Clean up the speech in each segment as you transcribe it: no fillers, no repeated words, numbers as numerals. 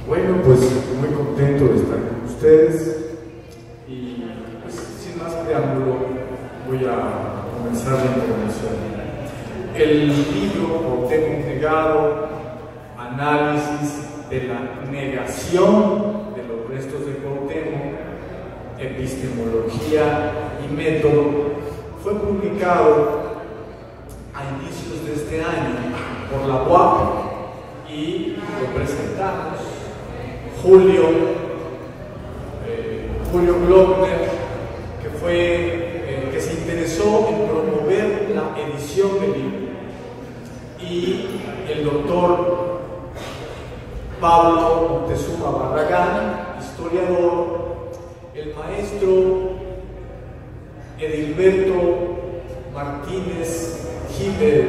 Bueno, pues muy contento de estar con ustedes y pues, sin más preámbulo voy a comenzar la intervención. El libro Cuauhtémoc negado, análisis de la negación de los restos de Cuauhtémoc, epistemología y método, fue publicado a inicios de este año por la UAP y lo presentamos Julio Glockner, que se interesó en promover la edición del libro, y el doctor Pablo Moctezuma Barragán, historiador, el maestro Edilberto Morales Giles,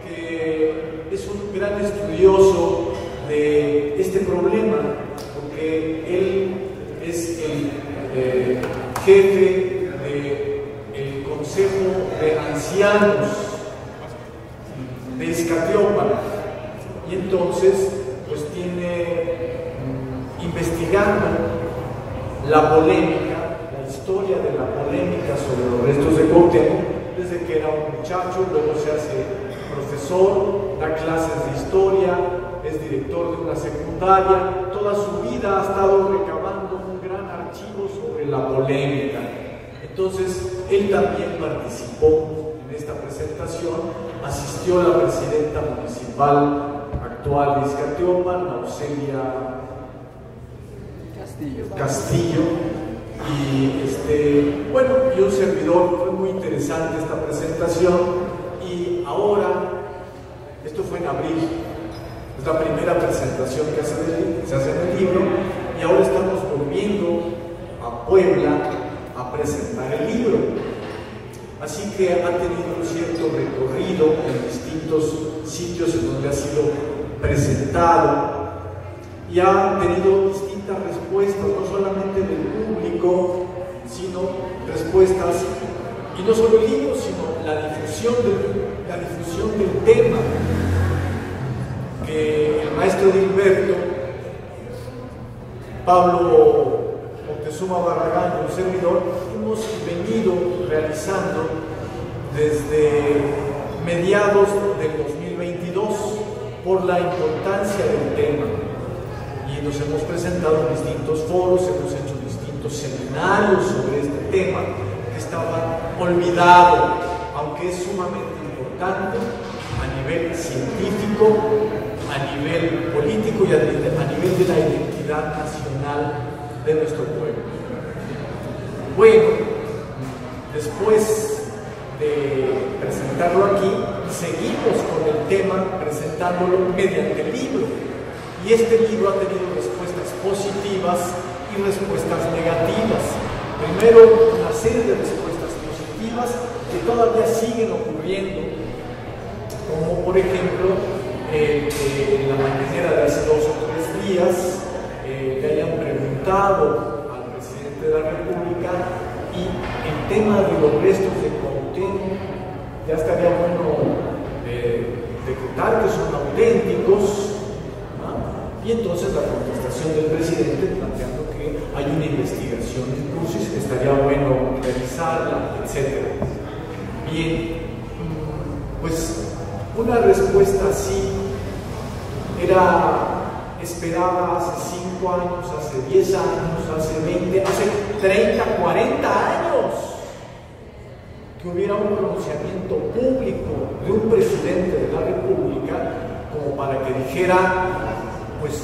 que es un gran estudioso de este problema, porque él es el jefe del Consejo de Ancianos de Iztacalpan, y entonces pues tiene investigando la polémica, la historia de la polémica sobre los restos de Cuauhtémoc desde que era un muchacho, luego se hace profesor, da clases de historia, es director de una secundaria. Toda su vida ha estado recabando un gran archivo sobre la polémica. Entonces, él también participó en esta presentación, asistió a la presidenta municipal actual de Iztacalpan, Auxelia Castillo, y un servidor. Fue muy interesante esta presentación, y ahora, esto fue en abril, es la primera presentación que se hace en el libro, y ahora estamos volviendo a Puebla a presentar el libro. Así que ha tenido un cierto recorrido en distintos sitios en donde ha sido presentado, y ha tenido distintas respuestas, no solamente del público, sino respuestas, y no solo el libro, sino la difusión del tema, que el maestro Edilberto, Pablo Moctezuma Barragán y un servidor hemos venido realizando desde mediados del 2022 por la importancia del tema, y nos hemos presentado en distintos foros, hemos hecho distintos seminarios sobre este tema que estaba olvidado, aunque es sumamente importante a nivel científico, a nivel político y a nivel de la identidad nacional de nuestro pueblo. Bueno, después de presentarlo aquí, seguimos con el tema presentándolo mediante el libro, y este libro ha tenido respuestas positivas y respuestas negativas. Primero, una serie de respuestas positivas que todavía siguen ocurriendo, como por ejemplo en la mañanera de hace 2 o 3 días le hayan preguntado al presidente de la República, y el tema de los restos de Cuauhtémoc ya estaría bueno decretar que son auténticos, ¿no? Y entonces la contestación del presidente planteando que hay una investigación en curso y que estaría bueno revisarla, etc. Bien, pues una respuesta así era esperada hace 5 años, hace 10 años, hace 20, hace 30, 40 años, que hubiera un pronunciamiento público de un presidente de la República como para que dijera, pues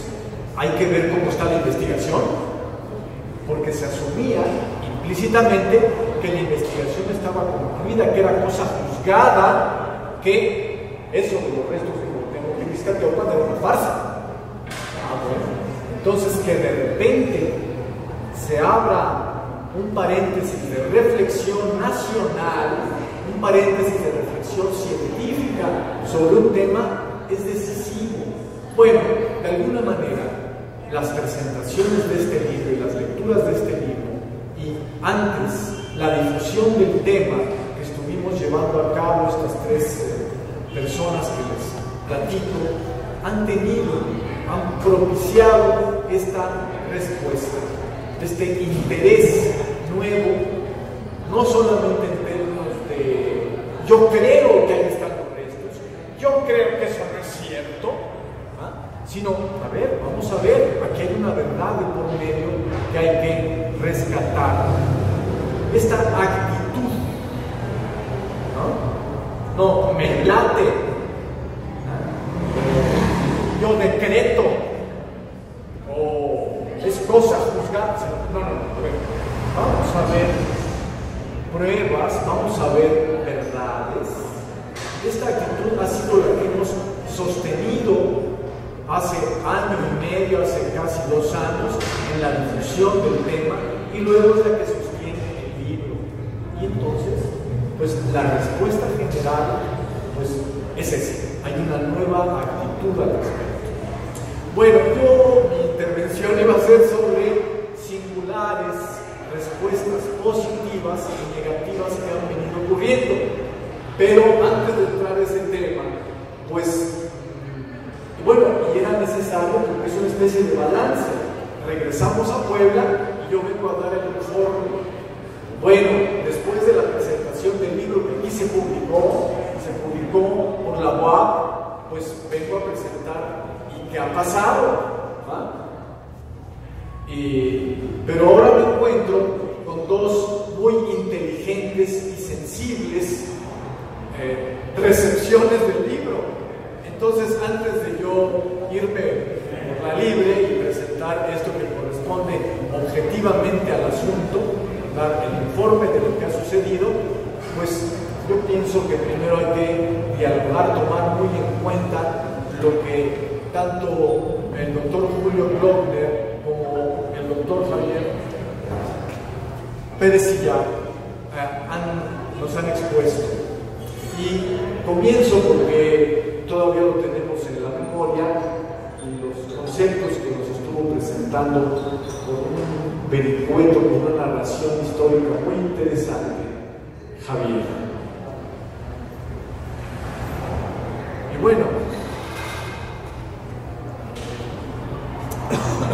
hay que ver cómo está la investigación, porque se asumía implícitamente que la investigación estaba concluida, que era cosa juzgada, que eso de los restos de Cuauhtémoc en Iztacalpan era una farsa. Entonces, que de repente se abra un paréntesis de reflexión nacional, un paréntesis de reflexión científica sobre un tema, es decisivo. Bueno, de alguna manera, las presentaciones de este libro y las lecturas de este libro, y antes la difusión del tema que estuvimos llevando a cabo estas 3 personas que les platico, han tenido han propiciado esta respuesta, este interés nuevo, no solamente en términos de yo creo que ahí están los restos, yo creo que eso no es cierto, sino, a ver, vamos a ver, aquí hay una verdad de por medio que hay que rescatar. Esta actitud, no me late, yo decreto, o es cosa juzgar, no, a ver, vamos a ver pruebas, vamos a ver verdades. Esta actitud ha sido la que hemos sostenido hace año y medio, hace casi 2 años, en la difusión del tema, y luego es la que sostiene el libro. Y entonces, pues la respuesta general, pues es esa, hay una nueva actitud al respecto. Bueno, mi intervención iba a ser sobre singulares respuestas positivas y negativas que han venido ocurriendo, pero antes de entrar a ese tema, pues bueno, y era necesario porque es una especie de balance. Regresamos a Puebla y yo vengo a dar el informe. Bueno, después de la presentación del libro que aquí se publicó por la UAP, pues vengo a presentar y qué ha pasado. Pero ahora me encuentro con 2 muy inteligentes y sensibles recepciones del libro. Entonces, antes de yo irme por la libre y presentar esto que corresponde objetivamente al asunto, dar el informe de lo que ha sucedido, pues yo pienso que primero hay que dialogar, tomar muy en cuenta lo que tanto el doctor Julio Glockner como el doctor Javier Pérez Sillar nos han expuesto. Y comienzo porque todavía lo tenemos en la memoria, y los conceptos que nos estuvo presentando con un vericueto, con una narración histórica muy interesante, Javier. Y bueno,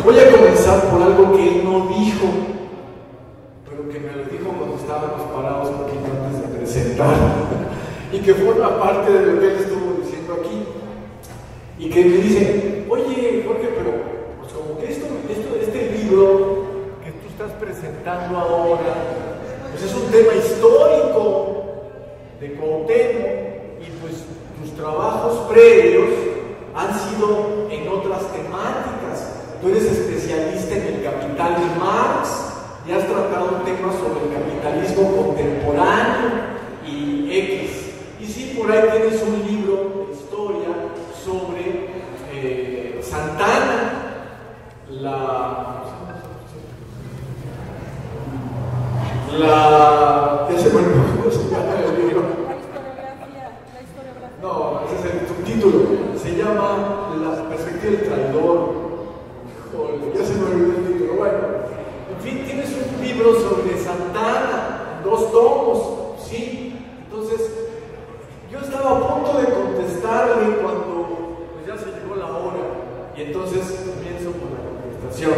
voy a comenzar por algo que él no dijo, pero que me lo dijo cuando estábamos parados un poquito antes de presentar, y que forma parte de lo que él estuvo diciendo aquí, y que me dice, oye Jorge, pero pues como que este libro que tú estás presentando ahora, pues es un tema histórico de Cuauhtémoc, y pues tus trabajos previos han sido en otras temáticas. Tú eres especialista en el capital de Marx y has tratado temas sobre el capitalismo contemporáneo y X. Y sí, por ahí tienes un libro de historia sobre Santana, ya se me olvidó cómo se llama el libro. No, ese es el subtítulo. Se llama La perspectiva del traidor. Joder, ya se me olvidó el título. Bueno, en fin, tienes un libro sobre Santana, 2 tomos, ¿sí? Entonces, yo estaba a punto de contestarle cuando pues, ya se llegó la hora, y entonces comienzo con la contestación,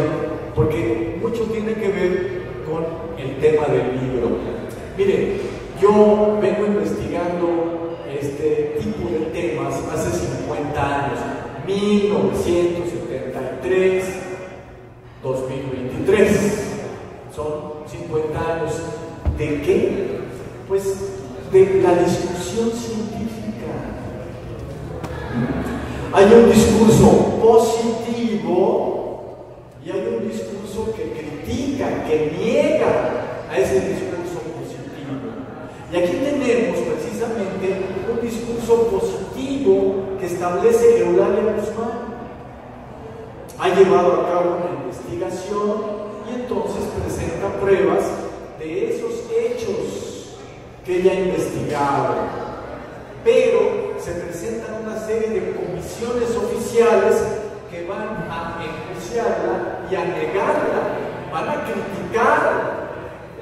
porque mucho tiene que ver con el tema del libro. Miren, yo vengo investigando este tipo de temas hace 50 años, 1973, 2023, son 50 años. ¿De qué? Pues de la discusión científica. Hay un discurso positivo y hay un discurso que critica, que niega a ese discurso positivo. Y aquí tenemos precisamente un discurso positivo que establece Eulalia Guzmán. Ha llevado a cabo una investigación y entonces presenta pruebas de esos hechos que ella ha investigado, pero se presentan una serie de comisiones oficiales que van a enjuiciarla y a negarla, van a criticar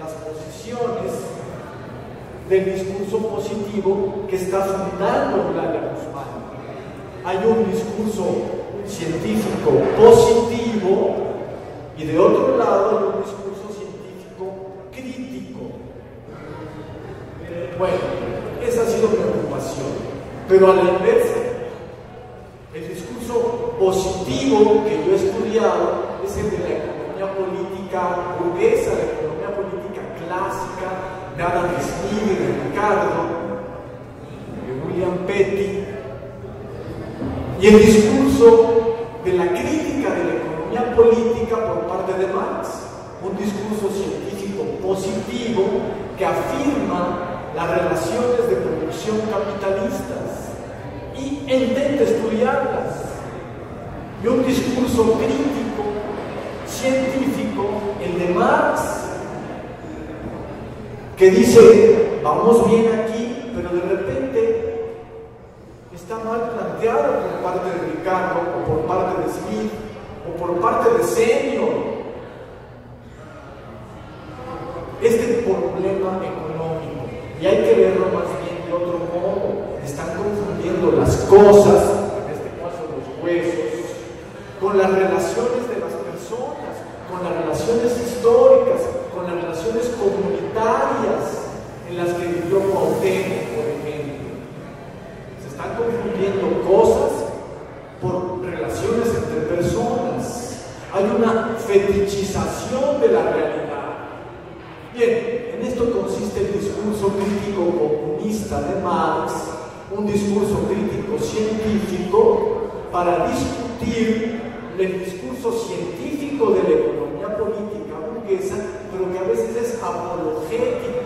las posiciones del discurso positivo que está fundando Eulalia Guzmán. Hay un discurso, un científico positivo y de otro lado hay un discurso científico crítico. Bueno, esa ha sido mi preocupación, pero a la inversa, el discurso positivo que yo he estudiado es el de la economía política burguesa, la economía política clásica, de Adam Smith, de Ricardo, de William Petty, y el discurso de la crítica de la economía política por parte de Marx, un discurso científico positivo que afirma las relaciones de producción capitalistas y intenta estudiarlas, y un discurso crítico, científico, el de Marx, que dice, vamos bien aquí, pero de repente está mal planteado por parte de Ricardo, o por parte de Smith, o por parte de Senior, este problema económico. Y hay que verlo más bien de otro modo. Están confundiendo las cosas, en este caso los huesos, con las relaciones de las personas, con las relaciones históricas, con las relaciones comunitarias en las que vivió Cuauhtémoc, por ejemplo. Se están confundiendo cosas por relaciones entre personas. Hay una fetichización de la realidad. Bien, en esto consiste el discurso crítico comunista de Marx, un discurso crítico científico para discutir el discurso científico de la economía política burguesa, pero que a veces es apologético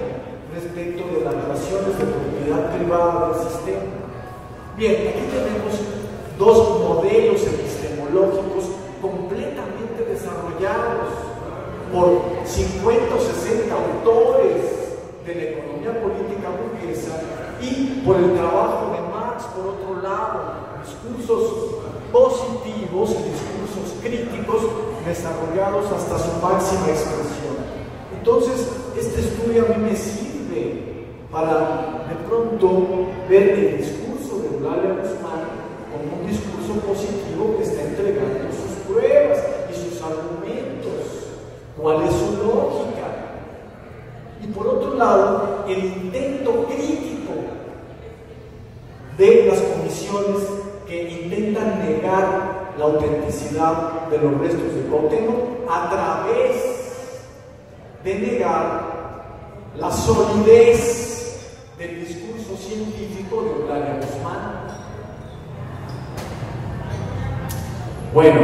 respecto de las relaciones de propiedad privada del sistema. Bien, aquí tenemos dos modelos epistemológicos completamente desarrollados por 50 o 60 autores de la economía política burguesa y por el trabajo de Marx, por otro lado, discursos positivos y discursos críticos desarrollados hasta su máxima expresión. Entonces, este estudio a mí me sirve para de pronto ver el discurso de Eulalia Guzmán como un discurso positivo que está entregando sus pruebas y sus argumentos. ¿Cuál es su lógica? Y por otro lado, el intento crítico de las comisiones que intentan negar la autenticidad de los restos de Cuauhtémoc a través de negar la solidez del discurso científico de Eulalia Guzmán. Bueno,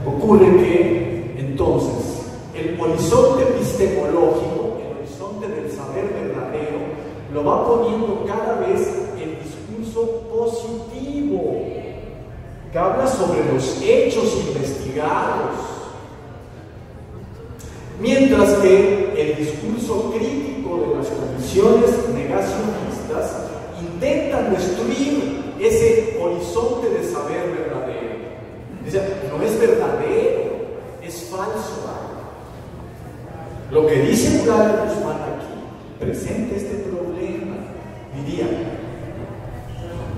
ocurre que entonces el horizonte epistemológico, el horizonte del saber verdadero, lo va poniendo cada vez el discurso positivo, que habla sobre los hechos investigados, mientras que el discurso crítico de las comisiones negacionistas intentan destruir ese horizonte de saber verdadero. Dice, no es verdadero, es falso. Lo que dice Eulalia Guzmán aquí presenta este problema. Diría,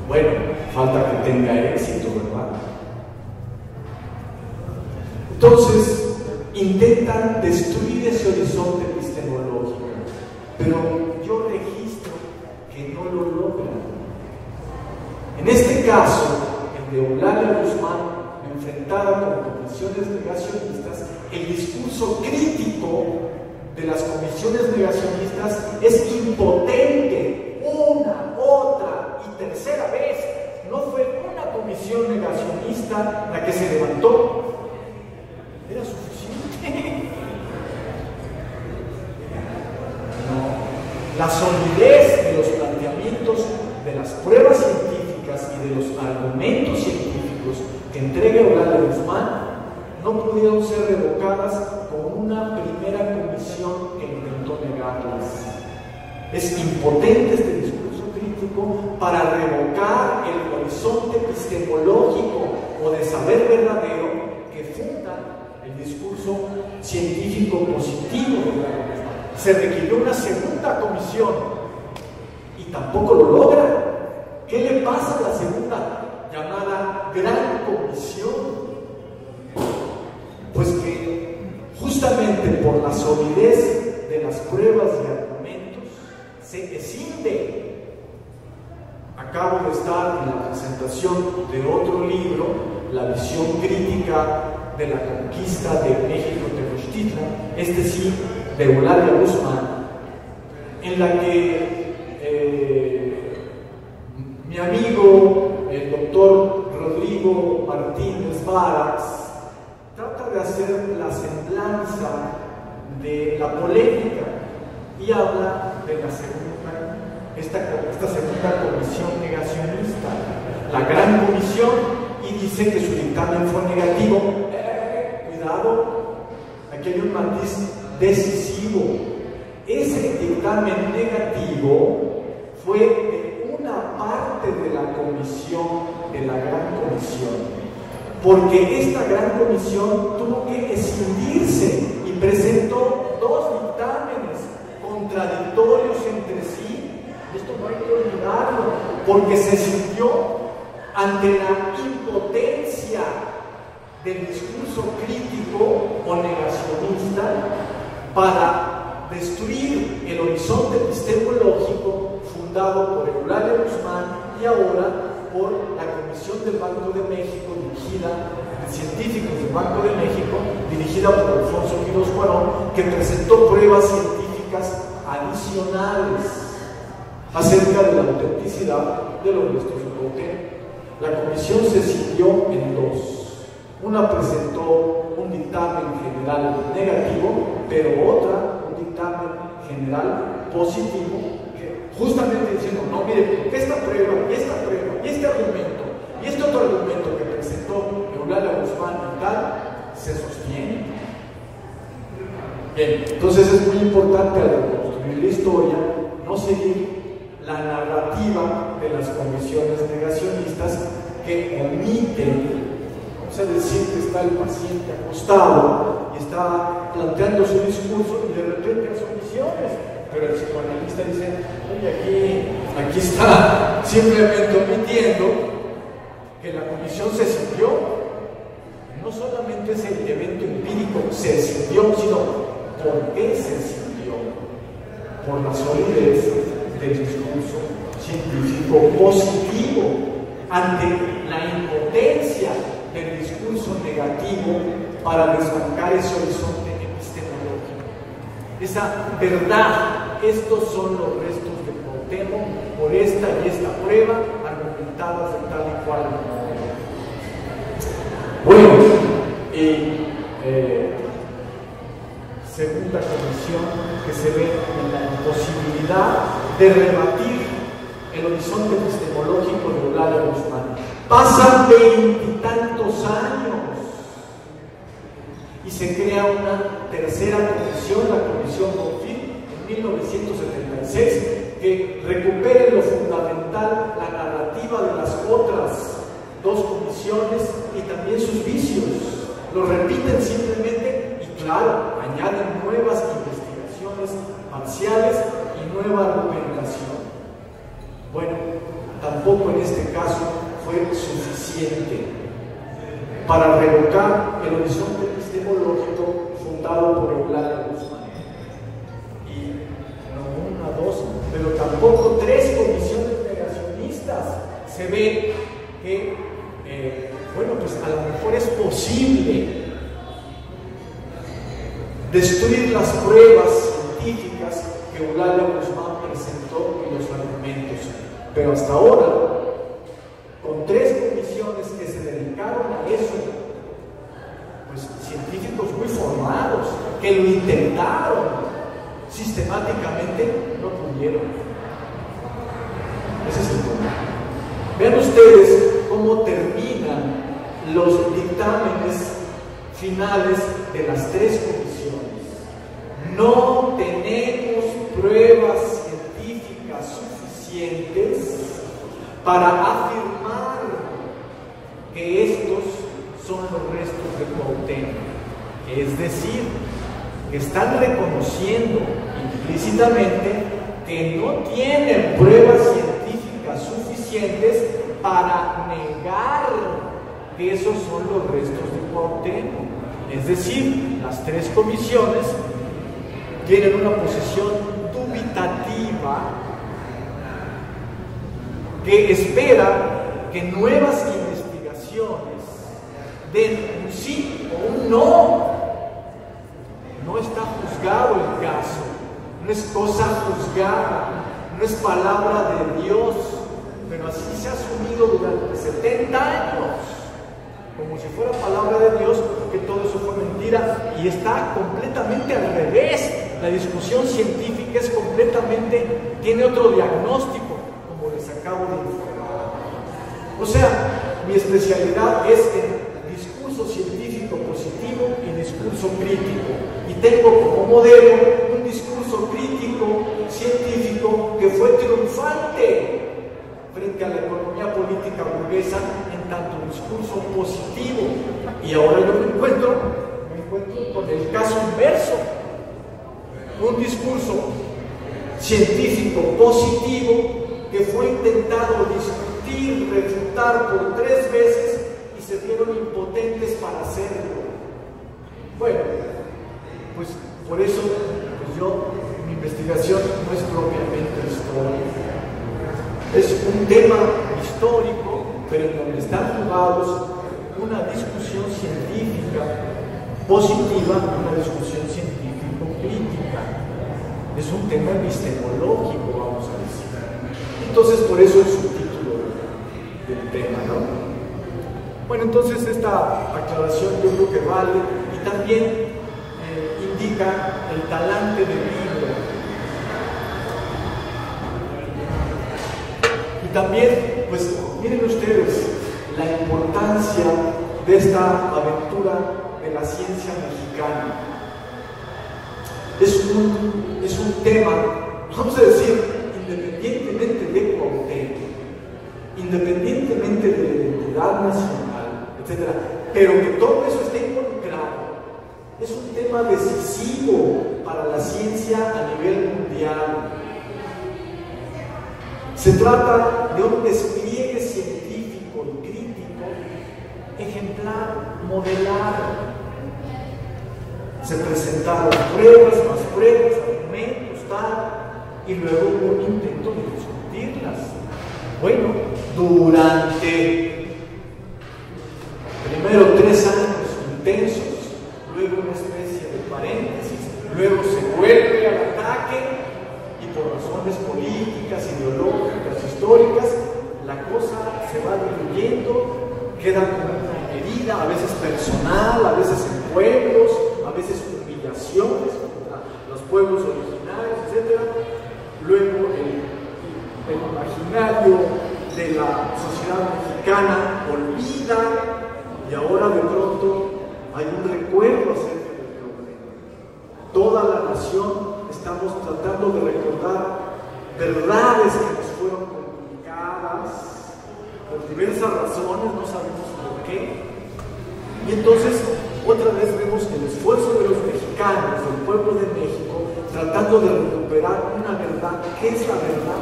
bueno, falta que tenga éxito, ¿verdad? Entonces, intentan destruir ese horizonte epistemológico, pero yo registro que no lo logran. En este caso, el de Eulalia Guzmán, enfrentada con comisiones negacionistas, el discurso crítico de las comisiones negacionistas es impotente una, otra y tercera vez. No fue una comisión negacionista la que se levantó, era suficiente. No. La solidez de los planteamientos, de las pruebas científicas y de los argumentos científicos que entrega Eulalia Guzmán no pudieron ser revocadas con una primera comisión que intentó negarlas. Es impotente este discurso crítico para revocar el horizonte epistemológico o de saber verdadero que funda el discurso científico positivo de Eulalia Guzmán. Se requirió una segunda comisión y tampoco lo logra. ¿Qué le pasa a la segunda? llamada Gran Comisión, pues que justamente por la solidez de las pruebas y argumentos se escinde. Acabo de estar en la presentación de otro libro, La visión crítica de la conquista de México Tenochtitlan, este sí, de Eulalia Guzmán, en la que mi amigo, el doctor Rodrigo Martínez Varax, trata de hacer la semblanza de la polémica y habla de la esta segunda comisión negacionista, la Gran Comisión, y dice que su dictamen fue negativo. Cuidado, aquí hay un matiz decisivo. Ese dictamen negativo fue de una parte de la comisión, de la Gran Comisión, porque esta Gran Comisión tuvo que escindirse y presentó dos dictámenes contradictorios entre sí. Esto no hay que olvidarlo, porque se sintió ante la impotencia del discurso crítico o negacionista para destruir el horizonte epistemológico fundado por Eulalia Guzmán y ahora por la Comisión del Banco de México, dirigida, de científicos del Banco de México, dirigida por Alfonso Quirós Cuarón, que presentó pruebas científicas adicionales acerca de la autenticidad de los restos de Cuauhtémoc. La comisión se escindió en dos. Una presentó un dictamen general negativo, pero otra un dictamen general positivo, que justamente diciendo, no, mire, esta prueba, y esta prueba, y este argumento, y este otro argumento que presentó Eulalia Guzmán y tal, se sostiene. Bien, entonces es muy importante al reconstruir la historia no seguir la narrativa de las comisiones negacionistas que omiten, vamos a decir que está el paciente acostado y está planteando su discurso y de repente hace omisiones, pero el psicoanalista dice, oye, aquí está simplemente omitiendo que la comisión se escindió. No solamente es el evento empírico, se escindió, sino ¿por qué se escindió? Por la solidez del discurso científico positivo ante la impotencia del discurso negativo para desbancar ese horizonte epistemológico. Esa verdad, estos son los restos de Cuauhtémoc por esta y esta prueba, argumentadas de tal y cual. Bueno, segunda comisión que se ve en la imposibilidad de rebatir el horizonte epistemológico de Eulalia Guzmán. Pasan 20 y tantos años y se crea una tercera comisión, la Comisión Bonfil, en 1976, que recupere lo fundamental, la narrativa de las otras dos comisiones y también sus vicios. Lo repiten simplemente y, claro, añaden nuevas investigaciones parciales y nueva argumentación. Bueno, tampoco en este caso fue suficiente para revocar el horizonte epistemológico fundado por Eulalia Guzmán. Y no una, dos, pero tampoco tres comisiones negacionistas. Se ve que, bueno, pues a lo mejor es posible destruir las pruebas científicas que Eulalia Guzmán presentó y los argumentos. Pero hasta ahora, con tres comisiones que se dedicaron a eso, pues científicos muy formados, que lo intentaron sistemáticamente, no pudieron. Ese es el punto. Vean ustedes cómo terminan los dictámenes finales de las tres comisiones. No tenemos pruebas científicas suficientes para afirmar que estos son los restos de Cuauhtémoc. Es decir, que están reconociendo implícitamente que no tienen pruebas científicas suficientes para negar que esos son los restos de Cuauhtémoc. Es decir, las tres comisiones tienen una posición dubitativa que espera que nuevas investigaciones den un sí o un no. No está juzgado el caso, no es cosa juzgada, no es palabra de Dios, pero así se ha asumido durante 70 años, como si fuera palabra de Dios, que todo eso fue mentira, y está completamente al revés. La discusión científica es completamente, tiene otro diagnóstico, como les acabo de informar. O sea, mi especialidad es en discurso científico positivo y discurso crítico, y tengo como modelo un discurso crítico científico que fue triunfante frente a la economía política burguesa en tanto discurso positivo. Y ahora yo me encuentro con el caso inverso, un discurso científico positivo que fue intentado discutir, refutar por 3 veces y se vieron impotentes para hacerlo. Bueno, pues por eso mi investigación no es propiamente histórica. Es un tema histórico, pero en donde están jugados una discusión científica positiva, una discusión científico-crítica. Es un tema epistemológico, vamos a decir. Entonces, por eso el subtítulo del tema, ¿no? Bueno, entonces esta aclaración yo creo que vale, y también indica el talante del libro. Y también, pues, miren ustedes la importancia de esta aventura de la ciencia mexicana. Es un tema, vamos a decir, independientemente de Cuauhtémoc, independientemente de la identidad nacional, etc., pero que todo eso esté involucrado. Es un tema decisivo para la ciencia a nivel mundial. Se trata de un despliegue científico y crítico ejemplar, modelar. Se presentaron pruebas, más pruebas, argumentos, tal, y luego un intento de discutirlas. Bueno, durante primero 3 años intensos, luego una especie de paréntesis, luego se vuelve al ataque y por razones políticas, ideológicas, históricas, la cosa se va diluyendo, queda como una herida, a veces personal, a veces en pueblos, a veces humillaciones contra los pueblos originarios, etc. Luego el imaginario de la sociedad mexicana olvida, y ahora de pronto hay un recuerdo acerca del problema. Toda la nación estamos tratando de recordar verdades que nos fueron comunicadas por diversas razones, no sabemos por qué. Y entonces, otra vez vemos el esfuerzo de los mexicanos, del pueblo de México, tratando de recuperar una verdad. ¿Qué es la verdad?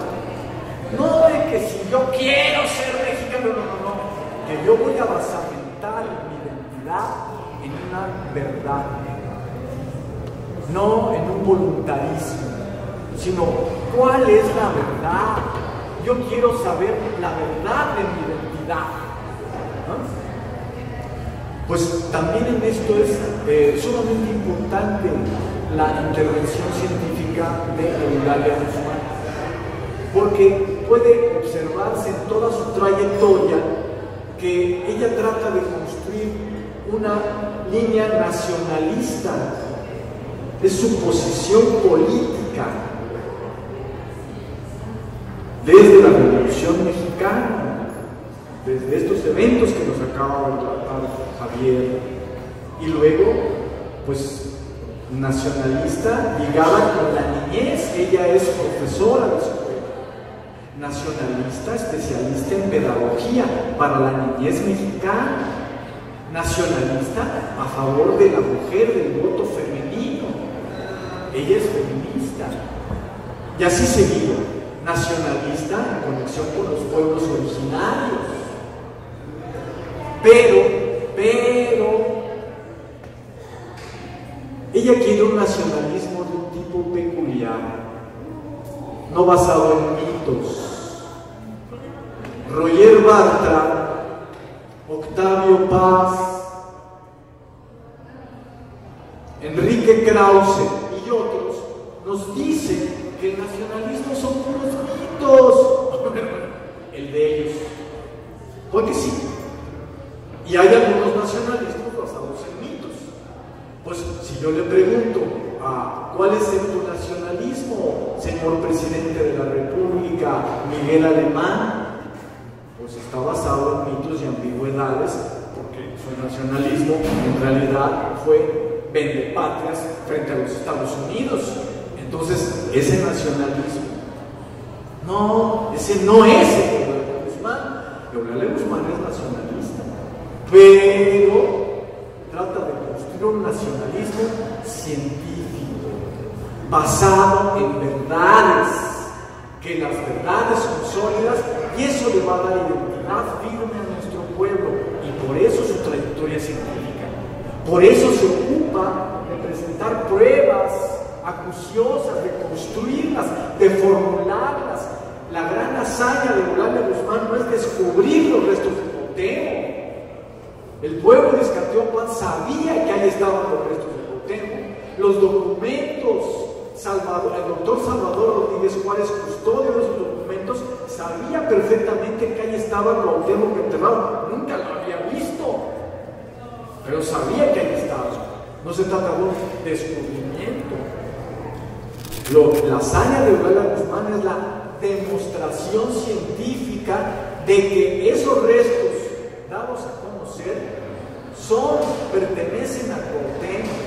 No de que si yo quiero ser mexicano, no, que yo voy a basamentar mi identidad en una verdad, no en un voluntarismo, sino cuál es la verdad. Yo quiero saber la verdad de mi identidad, ¿no? Pues también en esto es sumamente importante la intervención científica de Eulalia Guzmán, porque puede observarse en toda su trayectoria que ella trata de construir una línea nacionalista, es su posición política desde la Revolución Mexicana, desde estos eventos que nos acaba de tratar Javier, y luego pues nacionalista ligada con la niñez. Ella es profesora de escuela, nacionalista, especialista en pedagogía para la niñez mexicana, nacionalista a favor de la mujer, del voto femenino. Ella es feminista, y así seguido, nacionalista en conexión con los pueblos originarios. pero, ella quiere un nacionalismo de un tipo peculiar, no basado en mitos. Roger Bartra, Octavio Paz, Enrique Krause y otros nos dicen que el nacionalismo son puros mitos. El de ellos, porque sí. Y hay algunos nacionalismos basados en mitos. Pues si yo le pregunto, ¿cuál es tu nacionalismo, señor presidente de la República, Miguel Alemán? Pues está basado en mitos y ambigüedades, porque su nacionalismo en realidad fue vendepatrias frente a los Estados Unidos. Entonces, ese nacionalismo, no, ese no es el Eulalia Guzmán. Eulalia Guzmán es nacionalista, pero trata de construir un nacionalismo científico, basado en verdades, que las verdades son sólidas, y eso le va a dar identidad firme a nuestro pueblo, y por eso su trayectoria científica. Por eso se ocupa de presentar pruebas acuciosas, de construirlas, de formularlas. La gran hazaña de Eulalia Guzmán no es descubrir los restos de Cuauhtémoc. El pueblo de Iztacalco sabía que ahí estaban los restos de Cuauhtémoc. Los documentos, el doctor Salvador Rodríguez Juárez, custodio de esos documentos, sabía perfectamente que ahí estaba Cuauhtémoc enterrado. Nunca lo había visto, pero sabía que ahí estaba. No se trata de un descubrimiento. La hazaña de Eulalia Guzmán es la demostración científica de que esos restos dados a conocer pertenecen a Cuauhtémoc.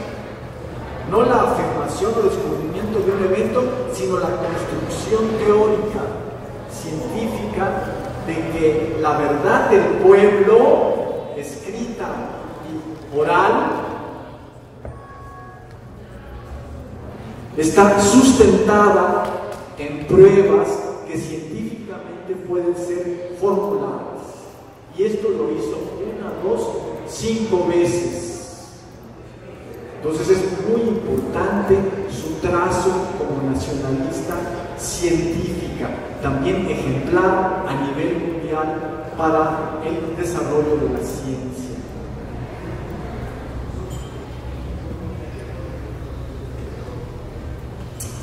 No la afirmación o descubrimiento de un evento, sino la construcción teórica, científica, de que la verdad del pueblo, escrita y oral, está sustentada en pruebas que científicamente pueden ser formuladas. Y esto lo hizo 1, 2, 5 veces. Entonces es muy importante su trazo como nacionalista científica, también ejemplar a nivel mundial para el desarrollo de la ciencia.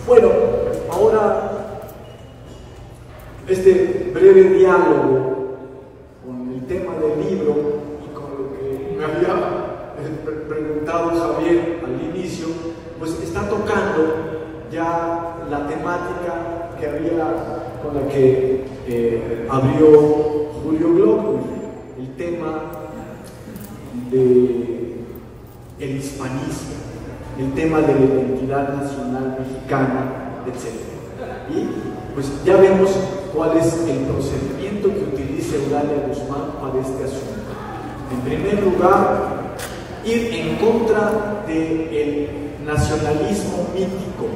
Bueno, ahora este breve diálogo con el tema del libro y con lo que me había preguntado Javier al inicio, pues está tocando ya la temática que con la que abrió Julio Glockner, el tema del hispanismo, el tema de la identidad nacional mexicana, etc. Y pues ya vemos cuál es el procedimiento que utiliza Eulalia Guzmán para este asunto. En primer lugar, ir en contra del nacionalismo mítico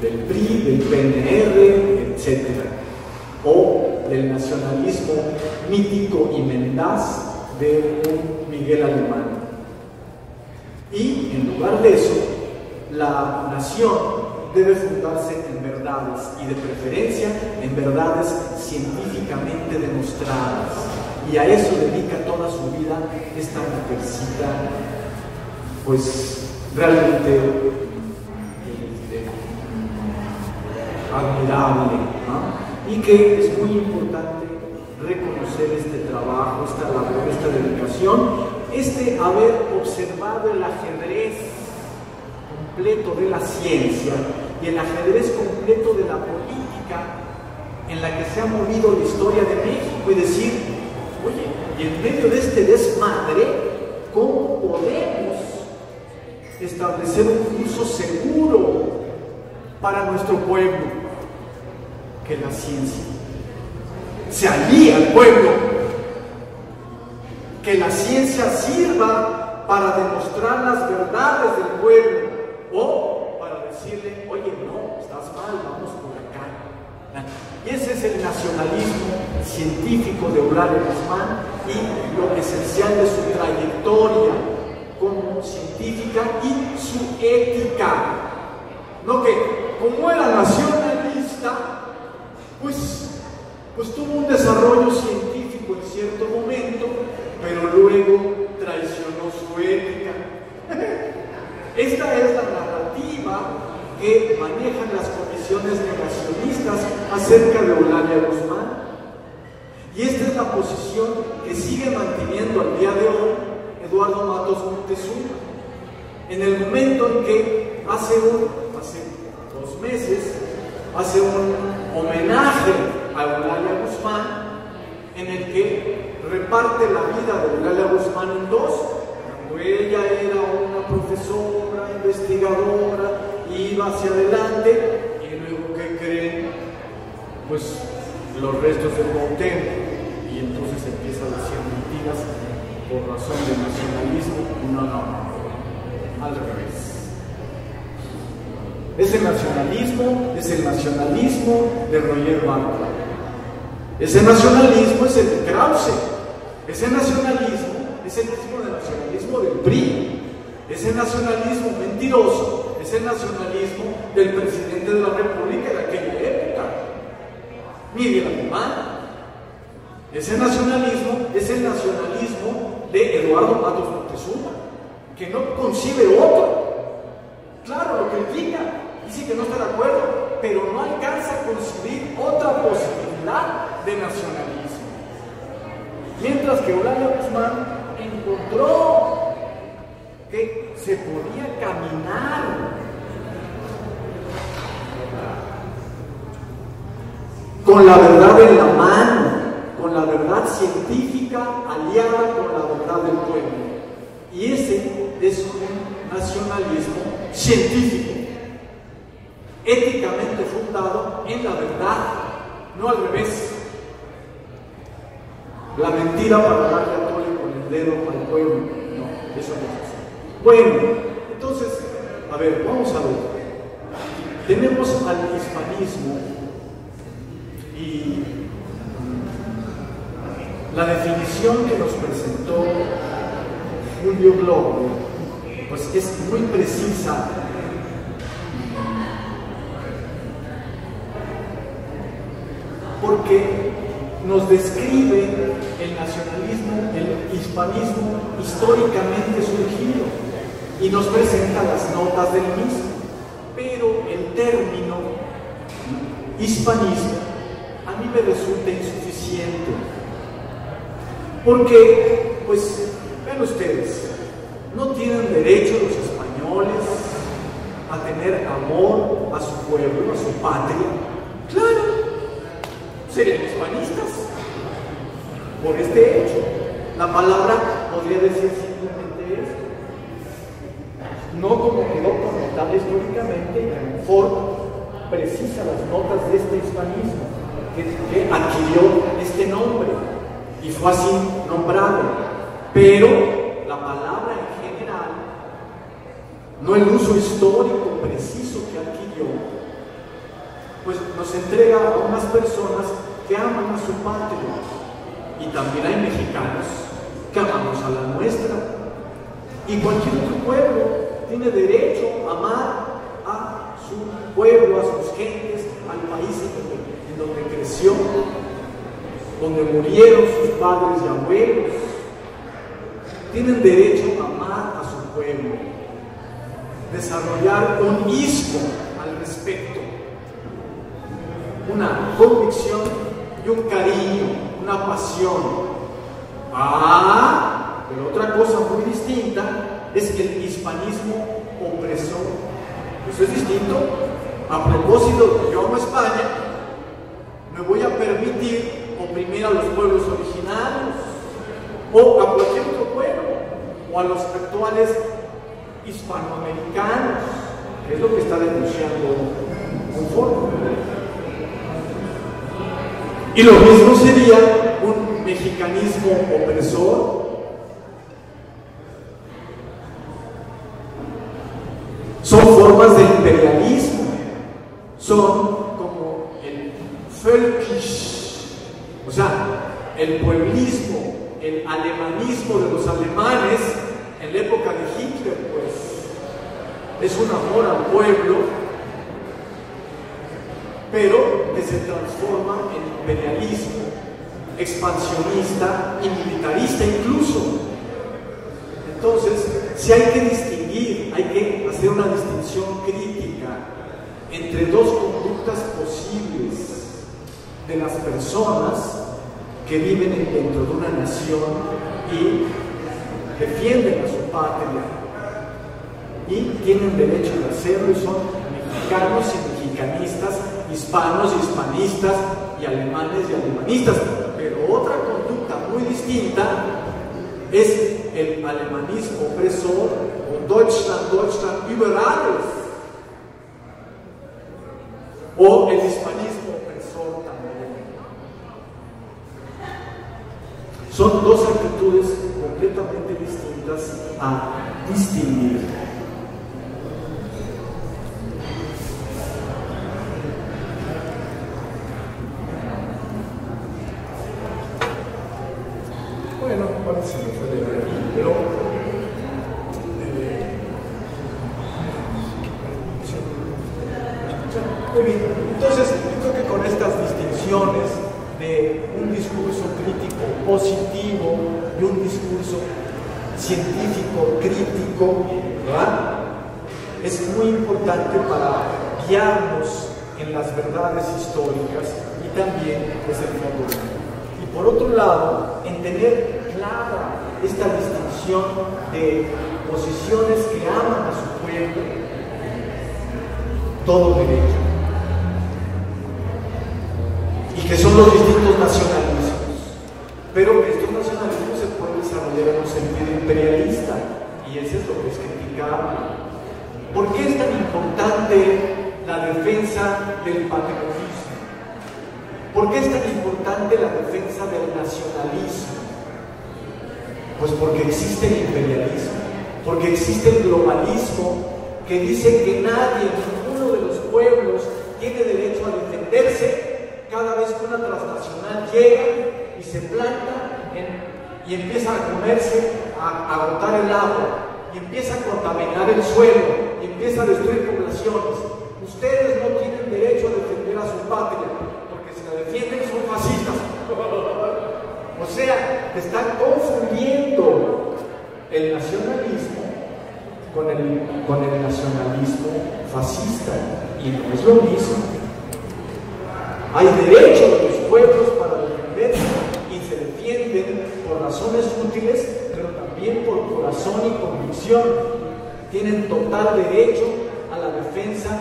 del PRI, del PNR, etc. O del nacionalismo mítico y mendaz de un Miguel Alemán. Y en lugar de eso, la nación debe fundarse en verdades, y de preferencia en verdades científicamente demostradas. Y a eso dedica toda su vida esta mujercita, pues realmente admirable, ¿no? Y que es muy importante reconocer este trabajo, esta labor, esta dedicación, haber observado el ajedrez completo de la ciencia y el ajedrez completo de la política en la que se ha movido la historia de México, y decir, oye, y en medio de este desmadre, ¿cómo podemos establecer un curso seguro para nuestro pueblo? Que la ciencia se alíe al pueblo, que la ciencia sirva para demostrar las verdades del pueblo, o para decirle, oye, no, estás mal, vamos por acá. Y ese es el nacionalismo científico de Eulalia Guzmán, y lo esencial de su trayectoria como científica y su ética. No que, como era nacionalista, pues tuvo un desarrollo científico en cierto momento, pero luego traicionó su ética. Esta es la narrativa que manejan las comisiones negacionistas acerca de Eulalia Guzmán. Y esta es la posición que sigue manteniendo al día de hoy Eduardo Matos Moctezuma. En el momento en que hace 2 meses, hace un homenaje a Eulalia Guzmán, en el que reparte la vida de Eulalia Guzmán en 2, cuando ella era una profesora, investigadora, iba hacia adelante, y luego, ¿qué creen? Pues los restos del Cuauhtémoc, y entonces empieza a decir mentiras por razón de nacionalismo. No, al revés. Ese nacionalismo es el nacionalismo de Roger Bartra. Ese nacionalismo es el de Krause. Ese nacionalismo es el mismo del nacionalismo del PRI. Ese nacionalismo mentiroso es el nacionalismo del presidente de la República de aquella época, Miguel Alemán. Ese nacionalismo es el nacionalismo de Eduardo Matos Moctezuma, que no concibe otro. Claro, lo critica, dice que no está de acuerdo, pero no alcanza a concebir otra posibilidad de nacionalismo. Mientras que Eulalia Guzmán encontró que se podía caminar con la verdad en la mano, con la verdad científica aliada con la verdad del pueblo. Y ese es un nacionalismo científico, éticamente fundado en la verdad, no al revés. La mentira para darle a tole con el dedo al pueblo, no, eso no es así. Bueno, entonces, a ver, vamos a ver. Tenemos al hispanismo y la definición que nos presentó Julio Globo, pues es muy precisa. Porque nos describe el nacionalismo, el hispanismo históricamente surgido y nos presenta las notas del mismo. Pero el término hispanismo a mí me resulta insuficiente. Porque, pues, vean ustedes, no tienen derecho los españoles a tener amor a su pueblo, a su patria. Claro, serían hispanistas por este hecho. La palabra podría decir simplemente eso. No como quedó connotada históricamente, Ford precisa las notas de este hispanismo que adquirió este nombre y fue así nombrado, pero la palabra en general, no el uso histórico preciso que adquirió, pues nos entrega a unas personas que aman a su patria, y también hay mexicanos que amamos a la nuestra, y cualquier otro pueblo tiene derecho a amar a su pueblo, a sus gentes, al país en donde creció, donde murieron sus padres y abuelos. Tienen derecho a amar a su pueblo, desarrollar un ismo al respecto, una convicción y un cariño, una pasión. Pero otra cosa muy distinta es el hispanismo opresor. Eso es distinto. A propósito, yo amo España, me voy a permitir oprimir a los pueblos originarios o a cualquier otro pueblo o a los actuales hispanoamericanos, que es lo que está denunciando Conforme. Y lo mismo sería un mexicanismo opresor. Son formas de imperialismo, son como el völkisch, o sea, el pueblismo el alemanismo de los alemanes en la época de Hitler, pues es un amor al pueblo, pero que se transforma en imperialismo, expansionista y militarista incluso. Entonces, sí hay que distinguir, hay que hacer una distinción crítica entre dos conductas posibles de las personas que viven dentro de una nación y defienden a su patria y tienen derecho de hacerlo, y son mexicanos y mexicanistas, hispanos y hispanistas, y alemanes y alemanistas. Pero otra conducta muy distinta es el alemanismo opresor, o Deutschland über alles, o el hispanismo opresor también. Son dos actitudes completamente distintas a distinguir. Bueno, parece que fue de ver aquí, pero muy bien. Entonces, yo creo que con estas distinciones de un discurso crítico positivo y un discurso científico crítico, ¿verdad?, es muy importante para guiarnos en las verdades históricas y también pues, el fondo de vida. Y por otro lado, en tener clara esta distinción de posiciones que aman a su pueblo, todo derecho, y que son los distintos nacionalismos, pero que estos nacionalismos se pueden desarrollar en un sentido imperialista, y eso es lo que es criticable. ¿Por qué es tan importante la defensa del patriotismo? ¿Por qué es tan importante la defensa del nacionalismo? Pues porque existe el imperialismo, porque existe el globalismo que dice que nadie, ninguno de los pueblos tiene derecho a defenderse cada vez que una transnacional llega y se planta y empieza a comerse, a agotar el agua, y empieza a contaminar el suelo, y empieza a destruir poblaciones. Ustedes no tienen derecho a defender a su patria, porque si la defienden son fascistas. O sea, están confundiendo el nacionalismo con el nacionalismo fascista, y no es lo mismo. Hay derecho de los pueblos para defenderse, y se defienden por razones útiles, pero también por corazón y convicción. Tienen total derecho a la defensa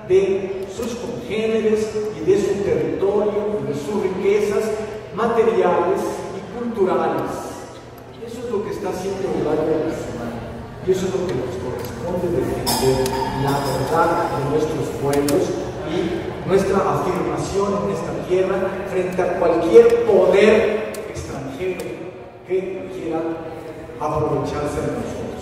de sus congéneres y de su territorio y de sus riquezas materiales y culturales. Eso es lo que está haciendo el Valle de Semana, y eso es lo que nos corresponde, defender la verdad de nuestros pueblos y nuestra afirmación en esta tierra frente a cualquier poder extranjero que quiera aprovecharse de nosotros.